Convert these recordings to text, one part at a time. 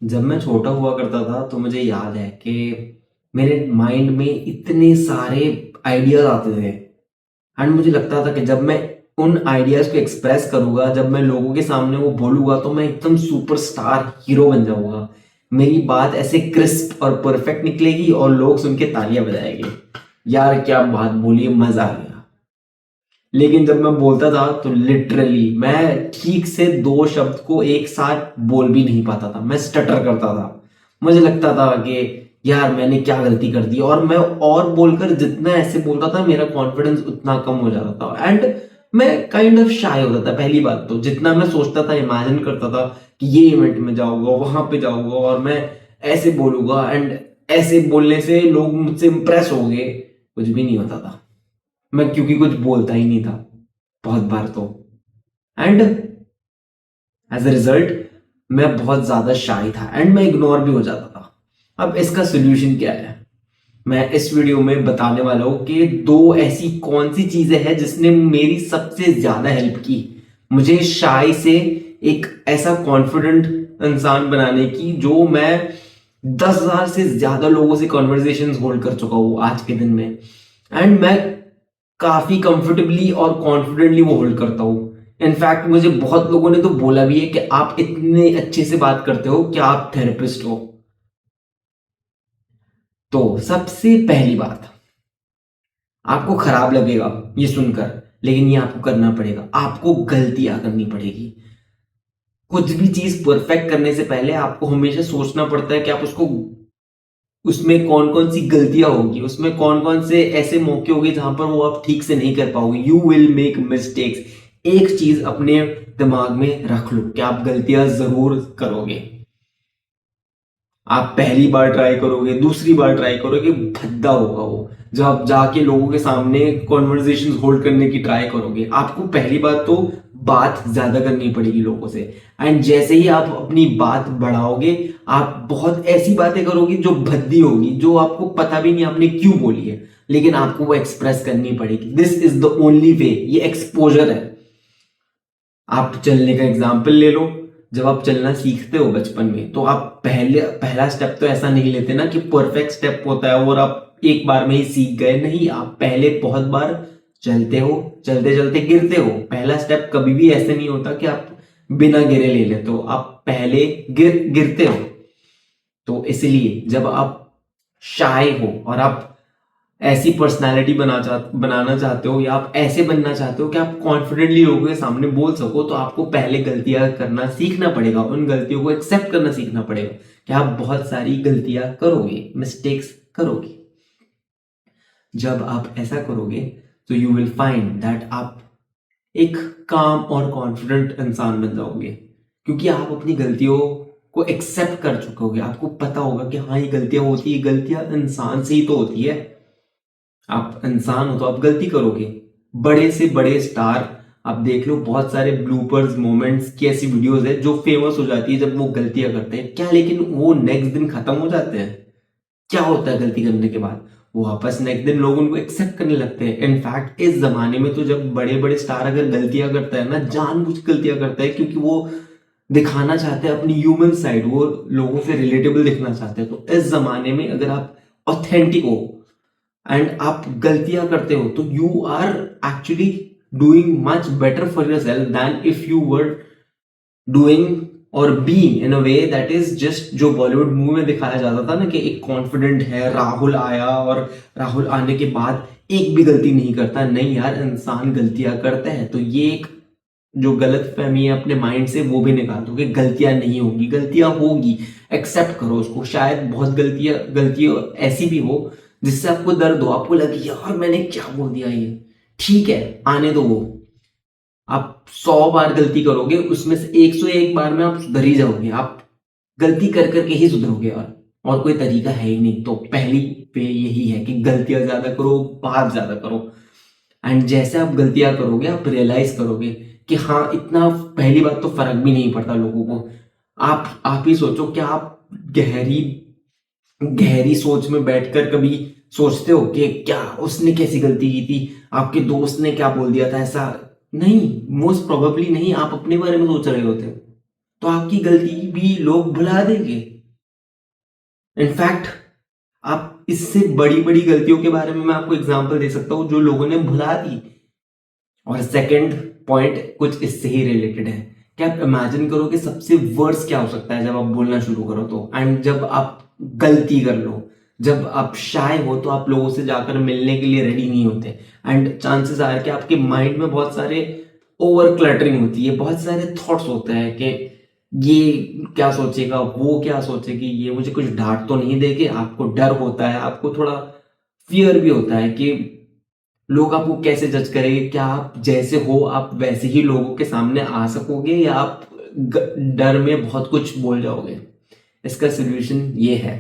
जब मैं छोटा हुआ करता था तो मुझे याद है कि मेरे माइंड में इतने सारे आइडियाज आते थे एंड मुझे लगता था कि जब मैं उन आइडियाज को एक्सप्रेस करूंगा, जब मैं लोगों के सामने वो बोलूंगा तो मैं एकदम सुपरस्टार हीरो बन जाऊंगा। मेरी बात ऐसे क्रिस्प और परफेक्ट निकलेगी और लोग सुन के तालियां बजाएंगे। यार क्या बात बोली, मजा आ गया। लेकिन जब मैं बोलता था तो लिटरली मैं ठीक से दो शब्द को एक साथ बोल भी नहीं पाता था, मैं स्टटर करता था। मुझे लगता था कि यार मैंने क्या गलती कर दी, और मैं और बोलकर जितना ऐसे बोलता था मेरा कॉन्फिडेंस उतना कम हो जाता था एंड मैं काइंड ऑफ शाय होता था। पहली बात तो जितना मैं सोचता था, इमेजिन करता था कि ये इवेंट में जाऊंगा, वहां पे जाऊंगा और मैं ऐसे बोलूंगा एंड ऐसे बोलने से लोग मुझसे इंप्रेस हो गए, कुछ भी नहीं होता था। मैं क्योंकि कुछ बोलता ही नहीं था बहुत बार तो, एंड एज अ रिजल्ट मैं बहुत ज्यादा शाई था एंड मैं इग्नोर भी हो जाता था। अब इसका सोल्यूशन क्या है, मैं इस वीडियो में बताने वाला हूं कि दो ऐसी कौन सी चीजें हैं जिसने मेरी सबसे ज्यादा हेल्प की मुझे शाय से एक ऐसा कॉन्फिडेंट इंसान बनाने की, जो मैं 10,000 से ज्यादा लोगों से कॉन्वर्जेशन होल्ड कर चुका हूं आज के दिन में एंड मैं काफी कंफर्टेबली और कॉन्फिडेंटली वो होल्ड करता हूँ। इनफैक्ट मुझे बहुत लोगों ने तो बोला भी है कि आप इतने अच्छे से बात करते हो कि आप थेरेपिस्ट हो। तो सबसे पहली बात, आपको खराब लगेगा ये सुनकर, लेकिन ये आपको करना पड़ेगा। आपको गलतियां करनी पड़ेगी। कुछ भी चीज परफेक्ट करने से पहले आपको हमेशा सोचना पड़ता है कि आप उसको, उसमें कौन कौन सी गलतियां होगी, उसमें कौन कौन से ऐसे मौके होंगे जहां पर वो आप ठीक से नहीं कर पाओगे। You will make mistakes. एक चीज अपने दिमाग में रख लो कि आप गलतियां जरूर करोगे। आप पहली बार ट्राई करोगे, दूसरी बार ट्राई करोगे, भद्दा होगा वो। जब आप जाके लोगों के सामने कॉन्वर्जेशन होल्ड करने की ट्राई करोगे, आपको पहली बात तो बात ज्यादा करनी पड़ेगी लोगों से। एंड जैसे ही आप अपनी बात बढ़ाओगे, आप बहुत ऐसी बातें करोगे जो भद्दी होगी, जो आपको पता भी नहीं आपने क्यों बोली है, लेकिन आपको वो एक्सप्रेस करनी पड़ेगी। This is the only way. ये एक्सपोजर है। आप चलने का एग्जाम्पल ले लो। जब आप चलना सीखते हो बचपन में, तो आप पहला स्टेप तो ऐसा नहीं लेते ना कि परफेक्ट स्टेप होता है और आप एक बार में ही सीख गए। नहीं, आप पहले बहुत बार चलते हो, चलते चलते गिरते हो। पहला स्टेप कभी भी ऐसे नहीं होता कि आप बिना गिरे ले लेते हो, आप पहले गिरते हो। तो इसलिए जब आप शाय हो और आप ऐसी पर्सनालिटी बनाना चाहते हो, या आप ऐसे बनना चाहते हो कि आप कॉन्फिडेंटली लोगों के सामने बोल सको, तो आपको पहले गलतियां करना सीखना पड़ेगा। उन गलतियों को एक्सेप्ट करना सीखना पड़ेगा कि आप बहुत सारी गलतियां करोगे, मिस्टेक्स करोगे। जब आप ऐसा करोगे तो यू विल फाइंड दैट आप एक काम और कॉन्फिडेंट इंसान बन जाओगे, क्योंकि आप अपनी गलतियों को एक्सेप्ट कर चुके होगे। आपको पता होगा कि हाँ, ये गलतियां होती है, गलतियां इंसान से ही तो होती है। आप इंसान हो तो आप गलती करोगे। बड़े से बड़े स्टार आप देख लो, बहुत सारे ब्लूपर्स मोमेंट्स की ऐसी वीडियोस है जो फेमस हो जाती है जब वो गलतियां करते हैं क्या, लेकिन वो नेक्स्ट दिन खत्म हो जाते हैं। क्या होता है गलती करने के बाद? वो वापस नेक्स्ट दिन लोग उनको एक्सेप्ट करने लगते हैं। इनफैक्ट इस जमाने में तो जब बड़े बड़े स्टार अगर गलतियां करता है ना, जानबूझ के गलतियां करता है क्योंकि वो दिखाना चाहते हैं अपनी ह्यूमन साइड, वो लोगों से रिलेटेबल दिखना चाहते हैं। तो इस जमाने में अगर आप ऑथेंटिक हो एंड आप गलतियां करते हो, तो you are actually doing much better for yourself than if you were doing और being in a way that is just, जो बॉलीवुड मूवी में दिखाया जाता था ना कि एक कॉन्फिडेंट है, राहुल आया और राहुल आने के बाद एक भी गलती नहीं करता। नहीं यार, इंसान गलतियां करता है। तो ये एक जो गलत फहमी है अपने माइंड से, वो भी निकाल दो कि गलतियां नहीं होगी, गलतियां होगी। एक्सेप्ट करो उसको। शायद बहुत गलतियां ऐसी भी हो जिससे आपको दर्द हो, आपको लगे यार मैंने क्या बोल दिया ये। ठीक है, आने दो वो। आप 100 बार गलती करोगे, उसमें से 101 बार में आप सुधर ही जाओगे। आप गलती कर करके ही सुधरोगे, और कोई तरीका है ही नहीं। तो पहली पे यही है कि गलतियां ज्यादा करो, बात ज्यादा करो। एंड जैसे आप गलतियां करोगे, आप रियलाइज करोगे कि हाँ, इतना पहली बात तो फर्क भी नहीं पड़ता लोगों को। आप ही सोचो, क्या आप गहरी गहरी सोच में बैठकर कभी सोचते हो कि क्या उसने कैसी गलती की थी, आपके दोस्त ने क्या बोल दिया था ऐसा? नहीं, मोस्ट प्रोबेबली नहीं। आप अपने बारे में सोच रहे होते हो, तो आपकी गलती भी लोग भुला देंगे। इनफैक्ट आप इससे बड़ी बड़ी गलतियों के बारे में मैं आपको एग्जांपल दे सकता हूं जो लोगों ने भुला दी। और सेकंड पॉइंट कुछ इससे ही रिलेटेड है कि आप इमेजिन करो कि सबसे वर्स्ट क्या हो सकता है जब आप बोलना शुरू करो तो, एंड जब आप गलती कर लो, जब आप शाय हो तो आप लोगों से जाकर मिलने के लिए रेडी नहीं होते, एंड चांसेस आर कि आपके माइंड में बहुत सारे ओवर क्लटरिंग होती है, बहुत सारे थॉट्स होते हैं कि ये क्या सोचेगा, वो क्या सोचेगी, ये मुझे कुछ डांट तो नहीं देगी। आपको डर होता है, आपको थोड़ा फियर भी होता है कि लोग आपको कैसे जज करेंगे, क्या आप जैसे हो आप वैसे ही लोगों के सामने आ सकोगे, या आप डर में बहुत कुछ बोल जाओगे। इसका सोल्यूशन ये है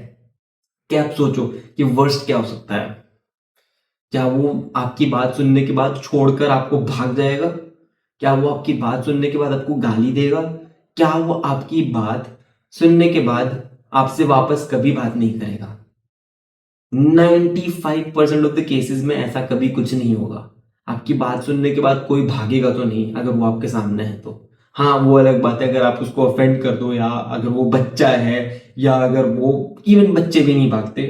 कि आप सोचो कि वर्स्ट क्या हो सकता है। क्या वो आपकी बात सुनने के बाद छोड़कर आपको भाग जाएगा? क्या वो आपकी बात सुनने के बाद आपको गाली देगा? क्या वो आपकी बात सुनने के बाद आपसे वापस कभी बात नहीं करेगा? 95% ऑफ द केसेस में ऐसा कभी कुछ नहीं होगा। आपकी बात सुनने के बाद कोई भागेगा तो नहीं अगर वो आपके सामने है तो। हाँ, वो अलग बात है अगर आप उसको ऑफेंड कर दो, या अगर वो बच्चा है, या अगर वो, इवन बच्चे भी नहीं भागते,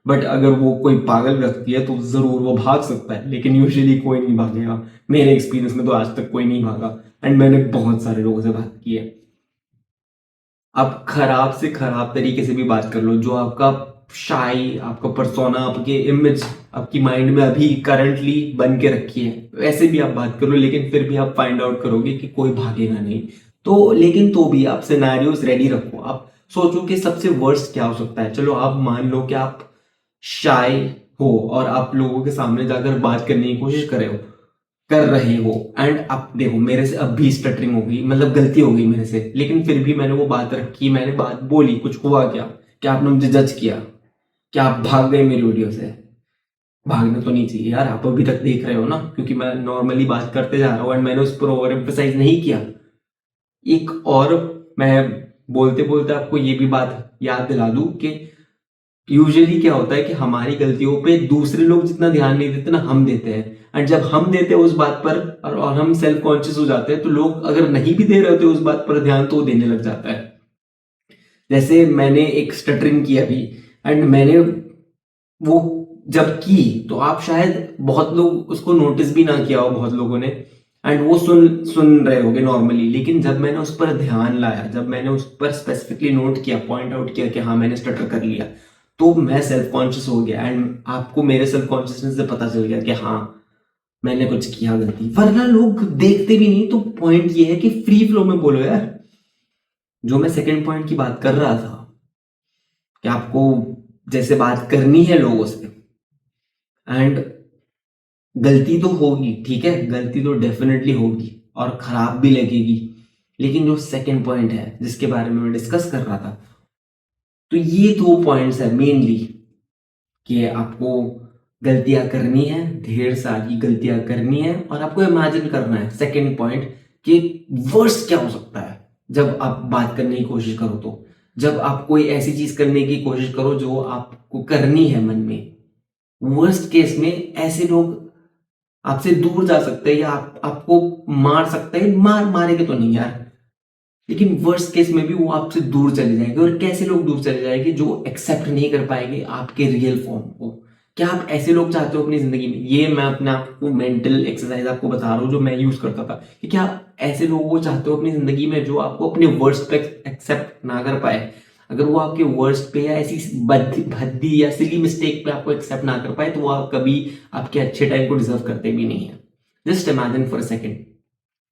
बट अगर वो कोई पागल व्यक्ति है तो जरूर वो भाग सकता है, लेकिन यूजुअली कोई नहीं भागेगा। मेरे एक्सपीरियंस में तो आज तक कोई नहीं भागा, एंड मैंने बहुत सारे लोगों से बात की है। आप खराब से खराब तरीके से भी बात कर लो, जो आपका शाई, आपका पर्सोना, आपके इमेज आपकी माइंड में अभी करंटली बन के रखी है, वैसे भी आप बात कर लो, लेकिन फिर भी आप फाइंड आउट करोगे कि कोई भागेगा नहीं। तो लेकिन तो भी आप सिनेरियोस रेडी रखो। आप सोचो कि सबसे वर्स्ट क्या हो सकता है। चलो आप मान लो कि आप शाय हो और आप लोगों के सामने जाकर बात करने की कोशिश कर रहे हो, एंड अब देखो मेरे से अब भी स्टटरिंग हो गई, मतलब गलती हो गई मेरे से, लेकिन फिर भी मैंने वो बात रखी, मैंने बात बोली, कुछ हुआ क्या? क्या आपने मुझे जज किया? क्या आप भाग गए मेरी वीडियो से? भागना तो नहीं चाहिए यार, आप अभी तक देख रहे हो ना, क्योंकि मैं नॉर्मली बात करते जा रहा हूँ एंड मैंने उस पर ओवर एम्फेसाइज नहीं किया। एक और मैं बोलते बोलते आपको ये भी बात याद दिला दूं कि यूजुअली क्या होता है कि हमारी गलतियों पे दूसरे लोग जितना ध्यान नहीं देते ना, हम देते हैं। एंड जब हम देते हैं उस बात पर, और हम सेल्फ कॉन्शियस हो जाते हैं, तो लोग अगर नहीं भी दे रहे होते उस बात पर ध्यान, तो वो देने लग जाता है। जैसे मैंने एक स्टटरिंग की अभी, एंड मैंने वो जब की तो आप शायद बहुत लोग उसको नोटिस भी ना किया हो, बहुत लोगों ने, एंड वो सुन सुन रहे होगे नॉर्मली, लेकिन जब मैंने उस पर ध्यान लाया, जब मैंने उस पर स्पेसिफिकली नोट किया, पॉइंट आउट किया कि हाँ मैंने स्टटर कर लिया, तो मैं सेल्फ कॉन्शियस हो गया, एंड आपको मेरे सेल्फ कॉन्शियसनेस से पता चल गया कि हाँ मैंने कुछ किया गलती। वरना लोग देखते भी नहीं। तो पॉइंट ये है कि फ्री फ्लो में बोलो यार। जो मैं सेकंड पॉइंट की बात कर रहा था कि आपको जैसे बात करनी है लोगों से, एंड गलती तो होगी, ठीक है, गलती तो डेफिनेटली होगी और खराब भी लगेगी, लेकिन जो सेकंड पॉइंट है जिसके बारे में मैं डिस्कस कर रहा था, तो ये दो पॉइंट्स है मेनली कि आपको गलतियां करनी है, ढेर सारी गलतियां करनी है, और आपको इमेजिन करना है सेकंड पॉइंट कि वर्स्ट क्या हो सकता है जब आप बात करने की कोशिश करो तो, जब आप कोई ऐसी चीज करने की कोशिश करो जो आपको करनी है मन में। वर्स्ट केस में ऐसे लोग आपसे दूर जा सकते हैं, या आपको मार सकते हैं, मारेंगे तो नहीं यार, लेकिन वर्स्ट केस में भी वो आपसे दूर चले जाएंगे। और कैसे लोग दूर चले जाएंगे? जो एक्सेप्ट नहीं कर पाएंगे आपके रियल फॉर्म को। क्या आप ऐसे लोग चाहते हो अपनी जिंदगी में? ये मैं अपने आप को मेंटल एक्सरसाइज आपको बता रहा हूँ जो मैं यूज करता था, कि क्या ऐसे लोगों को चाहते हो अपनी जिंदगी में जो आपको अपने वर्स्ट पे एक्सेप्ट ना कर पाए? अगर वो आपके वर्स्ट पे या ऐसी भद्दी या सिली मिस्टेक पे आपको एक्सेप्ट ना कर पाए, तो वो आप कभी आपके अच्छे टाइम को डिजर्व करते भी नहीं है। Just imagine for a second,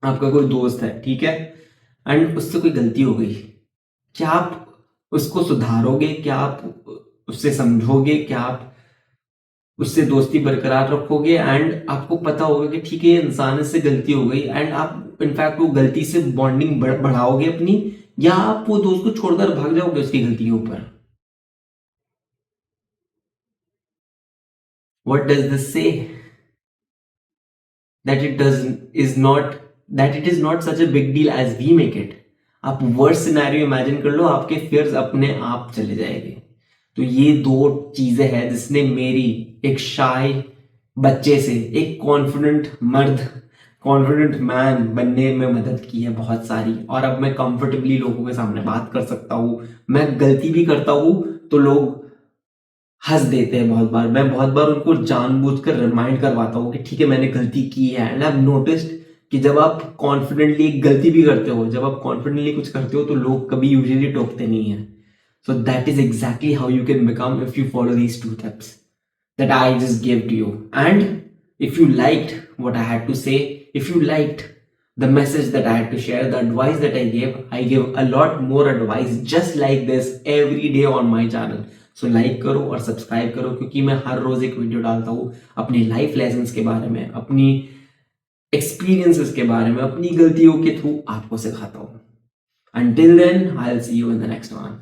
आपका कोई दोस्त है, ठीक है, एंड उससे कोई गलती हो गई। क्या आप उसको सुधारोगे? क्या आप उससे समझोगे? क्या आप उससे दोस्ती बरकरार रखोगे? एंड आपको पता होगा कि ठीक है ये इंसान से गलती हो गई, एंड आप इनफैक्ट वो गलती से बॉन्डिंग बढ़ाओगे अपनी, या आप वो दोस्त को छोड़कर भाग जाओगे उसकी गलती के ऊपर? व्हाट डज दिस से? that it does is not that it is not such a big deal as we make it. आप वर्स्ट सिनेरियो इमेजिन कर लो, आपके फियर्स अपने आप चले जाएंगे। तो ये दो चीजें हैं जिसने मेरी एक शाय बच्चे से एक कॉन्फिडेंट मर्द कॉन्फिडेंट मैन बनने में मदद की है बहुत सारी, और अब मैं कंफर्टेबली लोगों के सामने बात कर सकता हूँ। मैं गलती भी करता हूँ तो लोग हंस देते हैं बहुत बार। मैं बहुत बार उनको जानबूझकर रिमाइंड करवाता हूँ कि ठीक है मैंने गलती की है। एंड आई हैव नोटिस्ड कि जब आप कॉन्फिडेंटली गलती भी करते हो, जब आप कॉन्फिडेंटली कुछ करते हो तो लोग कभी यूजुअली टोकते नहीं है। So that is exactly how you can become if you follow these 2 steps that I just gave to you. And if you liked what I had to say, if you liked the message that I had to share, the advice that I give a lot more advice just like this every day on my channel. So like करो और subscribe करो, क्योंकि मैं हर रोज एक video डालता हूँ अपनी life lessons के बारे में, अपनी एक्सपीरियंसेस के बारे में, अपनी गलतियों के थ्रू आपको सिखाता हूँ। Until then, I'll see you in the next one.